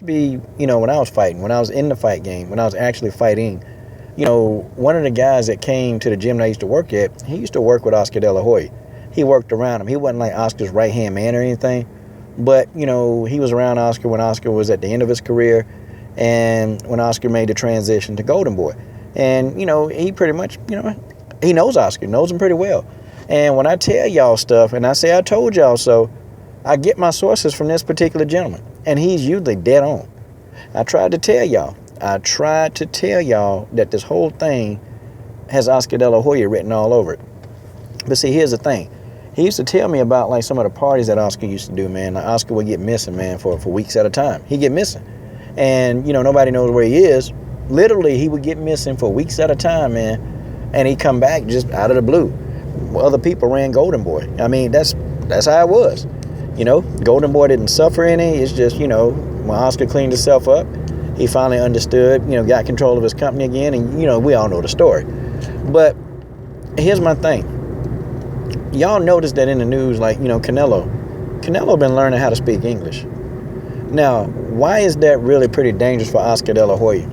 to be, when I was fighting, when I was in the fight game, when I was actually fighting, one of the guys that came to the gym that I used to work at, he used to work with Oscar De La Hoya. He worked around him. He wasn't like Oscar's right-hand man or anything, but, he was around Oscar when Oscar was at the end of his career and when Oscar made the transition to Golden Boy. And, he pretty much, he knows Oscar, knows him pretty well. And when I tell y'all stuff and I say I told y'all so, I get my sources from this particular gentleman, and he's usually dead on. I tried to tell y'all that this whole thing has Oscar De La Hoya written all over it. But see, here's the thing. He used to tell me about like some of the parties that Oscar used to do, man. Like Oscar would get missing, man, for weeks at a time. He'd get missing. And, nobody knows where he is. Literally, he would get missing for weeks at a time, man. And he'd come back just out of the blue. Other people ran Golden Boy. I mean, that's how it was. Golden Boy didn't suffer any. It's just, when Oscar cleaned himself up, he finally understood, got control of his company again. And, we all know the story. But here's my thing. Y'all notice that in the news, like, Canelo been learning how to speak English. Now, why is that really pretty dangerous for Oscar De La Hoya?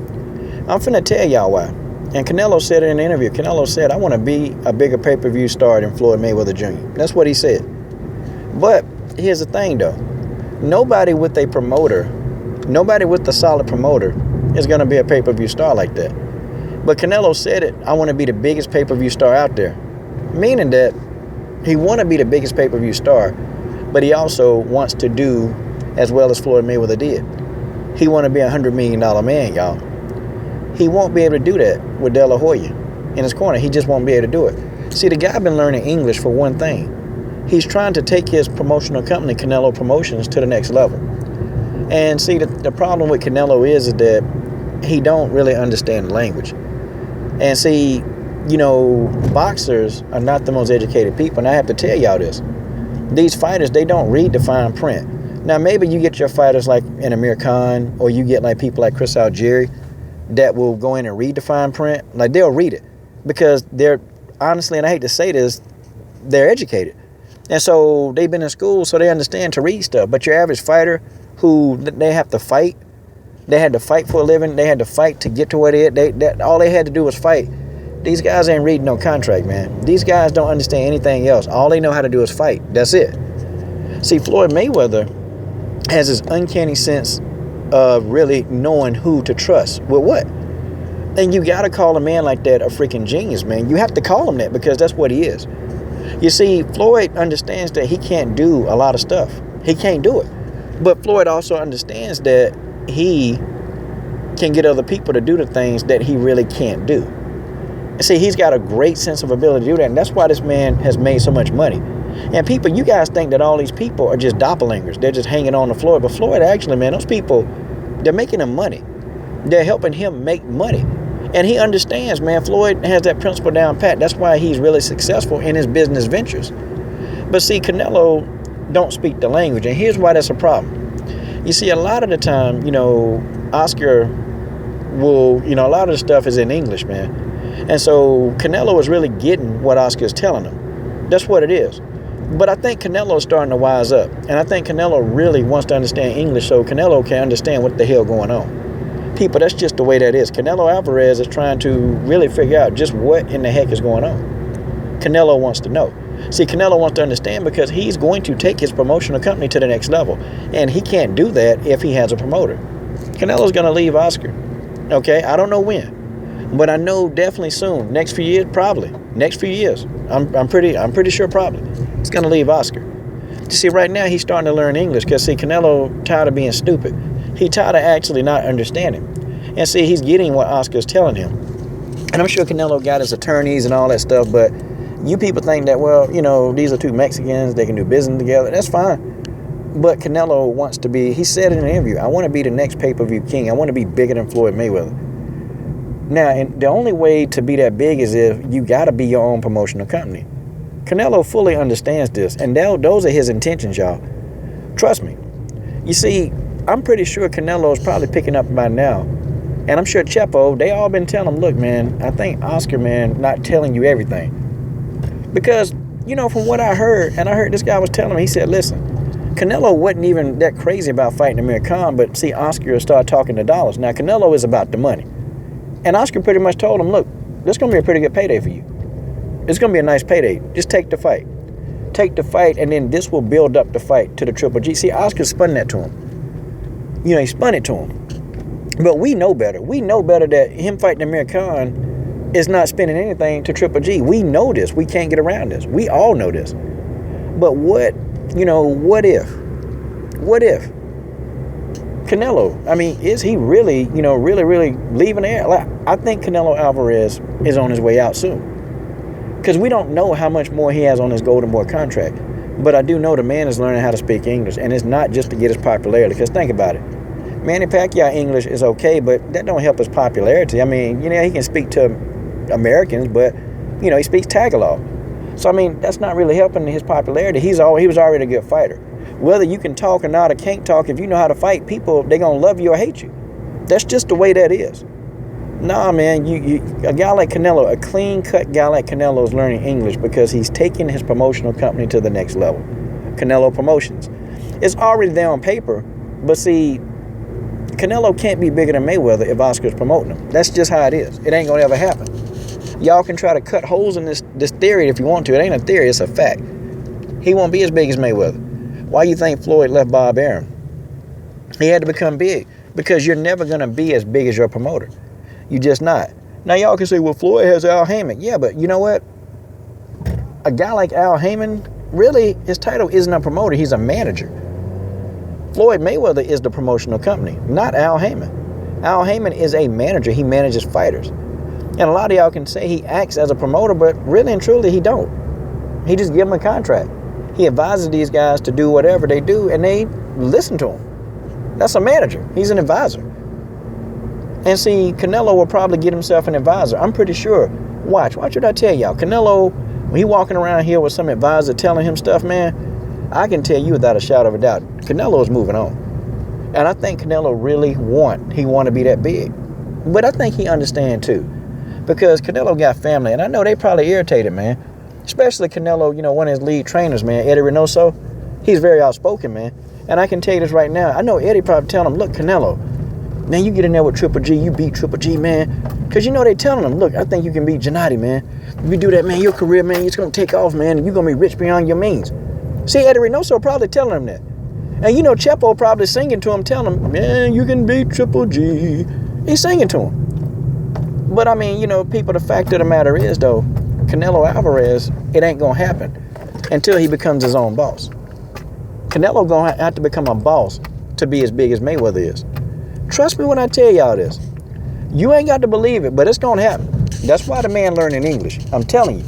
I'm finna tell y'all why. And Canelo said it in an interview. Canelo said, I want to be a bigger pay-per-view star than Floyd Mayweather Jr. That's what he said. But here's the thing, though. Nobody with a solid promoter is going to be a pay-per-view star like that. But Canelo said it, I want to be the biggest pay-per-view star out there. Meaning that he want to be the biggest pay-per-view star, but he also wants to do as well as Floyd Mayweather did. He want to be a $100 million man, y'all. He won't be able to do that with De La Hoya in his corner. He just won't be able to do it. See, the guy been learning English for one thing. He's trying to take his promotional company, Canelo Promotions, to the next level. And see, the problem with Canelo is that he don't really understand the language. And see, boxers are not the most educated people, and I have to tell y'all this. These fighters, they don't read the fine print. Now, maybe you get your fighters like an Amir Khan, or you get like people like Chris Algieri that will go in and read the fine print. Like, they'll read it because they're, honestly, and I hate to say this, they're educated. And so they've been in school, so they understand to read stuff. But your average fighter who they have to fight, they had to fight for a living, they had to fight to get to where all they had to do was fight. These guys ain't reading no contract, man. These guys don't understand anything else. All they know how to do is fight. That's it. See, Floyd Mayweather has this uncanny sense of really knowing who to trust with what. And you got to call a man like that a freaking genius, man. You have to call him that because that's what he is. You see, Floyd understands that he can't do a lot of stuff. He can't do it. But Floyd also understands that he can get other people to do the things that he really can't do. And see, he's got a great sense of ability to do that. And that's why this man has made so much money. And people, you guys think that all these people are just doppelgangers. They're just hanging on to Floyd. But Floyd, actually, man, those people, they're making him money. They're helping him make money. And he understands, man, Floyd has that principle down pat. That's why he's really successful in his business ventures. But see, Canelo don't speak the language. And here's why that's a problem. You see, a lot of the time, Oscar will, a lot of the stuff is in English, man. And so Canelo is really getting what Oscar is telling him. That's what it is. But I think Canelo is starting to wise up. And I think Canelo really wants to understand English so Canelo can understand what the hell going on. People, that's just the way that is. Canelo Alvarez is trying to really figure out just what in the heck is going on. Canelo wants to know. See, Canelo wants to understand because he's going to take his promotional company to the next level. And he can't do that if he has a promoter. Canelo's going to leave Oscar. Okay, I don't know when. But I know definitely soon. Next few years, probably. Next few years. I'm pretty sure probably. It's going to leave Oscar. You see, right now he's starting to learn English because, see, Canelo tired of being stupid. He tired of actually not understanding. And see, he's getting what Oscar's telling him. And I'm sure Canelo got his attorneys and all that stuff, but you people think that, well, these are two Mexicans, they can do business together. That's fine. But Canelo wants to be, he said in an interview, I want to be the next pay-per-view king. I want to be bigger than Floyd Mayweather. Now, and the only way to be that big is if you got to be your own promotional company. Canelo fully understands this, and those are his intentions, y'all. Trust me. You see, I'm pretty sure Canelo is probably picking up by now. And I'm sure Chepo, they all been telling him, look, man, I think Oscar, man, not telling you everything. Because, from what I heard, and I heard this guy was telling me, he said, listen, Canelo wasn't even that crazy about fighting Amir Khan, but see, Oscar started talking to dollars. Now, Canelo is about the money. And Oscar pretty much told him, look, this is going to be a pretty good payday for you. It's going to be a nice payday. Just take the fight. Take the fight, and then this will build up the fight to the Triple G. See, Oscar spun that to him. He spun it to him. But we know better. We know better that him fighting Amir Khan is not spending anything to Triple G. We know this. We can't get around this. We all know this. But what if Canelo, I mean, is he really, really leaving the air? Like, I think Canelo Alvarez is on his way out soon. Because we don't know how much more he has on his Golden Boy contract. But I do know the man is learning how to speak English. And it's not just to get his popularity. Because think about it. Manny Pacquiao English is okay, but that don't help his popularity. I mean, he can speak to Americans, but, he speaks Tagalog. So, I mean, that's not really helping his popularity. He was already a good fighter. Whether you can talk or not or can't talk, if you know how to fight, people, they're going to love you or hate you. That's just the way that is. Nah, man, a guy like Canelo, a clean-cut guy like Canelo is learning English because he's taking his promotional company to the next level. Canelo Promotions. It's already there on paper, but see, Canelo can't be bigger than Mayweather if Oscar's promoting him. That's just how it is. It ain't going to ever happen. Y'all can try to cut holes in this theory if you want to. It ain't a theory, it's a fact. He won't be as big as Mayweather. Why you think Floyd left Bob Arum? He had to become big because you're never going to be as big as your promoter. You just not. Now y'all can say, well, Floyd has Al Heyman. Yeah, but you know what? A guy like Al Heyman, really, his title isn't a promoter. He's a manager. Floyd Mayweather is the promotional company, not Al Heyman. Al Heyman is a manager. He manages fighters. And a lot of y'all can say he acts as a promoter, but really and truly, he don't. He just give them a contract. He advises these guys to do whatever they do, and they listen to him. That's a manager. He's an advisor. And see, Canelo will probably get himself an advisor. I'm pretty sure. Watch what I tell y'all. Canelo, when he walking around here with some advisor telling him stuff, man, I can tell you without a shadow of a doubt, Canelo is moving on. And I think Canelo really want to be that big. But I think he understand too. Because Canelo got family, and I know they probably irritated, man. Especially Canelo, one of his lead trainers, man, Eddie Reynoso. He's very outspoken, man. And I can tell you this right now. I know Eddie probably telling him, look, Canelo, man, you get in there with Triple G, you beat Triple G, man. Because they telling him, look, I think you can beat Gennady, man. If you do that, man, your career, man, it's going to take off, man. And you're going to be rich beyond your means. See, Eddie Reynoso probably telling him that. And Chepo probably singing to him, telling him, man, you can beat Triple G. He's singing to him. But I mean, people, the fact of the matter is, though, Canelo Alvarez, it ain't going to happen until he becomes his own boss. Canelo going to have to become a boss to be as big as Mayweather is. Trust me when I tell y'all this. You ain't got to believe it, but it's going to happen. That's why the man learning English. I'm telling you.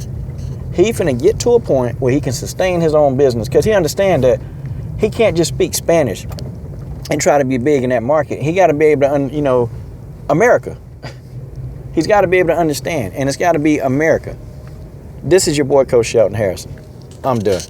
He finna get to a point where he can sustain his own business because he understands that he can't just speak Spanish and try to be big in that market. He got to be able to, America. He's got to be able to understand, and it's got to be America. This is your boy, Coach Shelton Harrison. I'm done.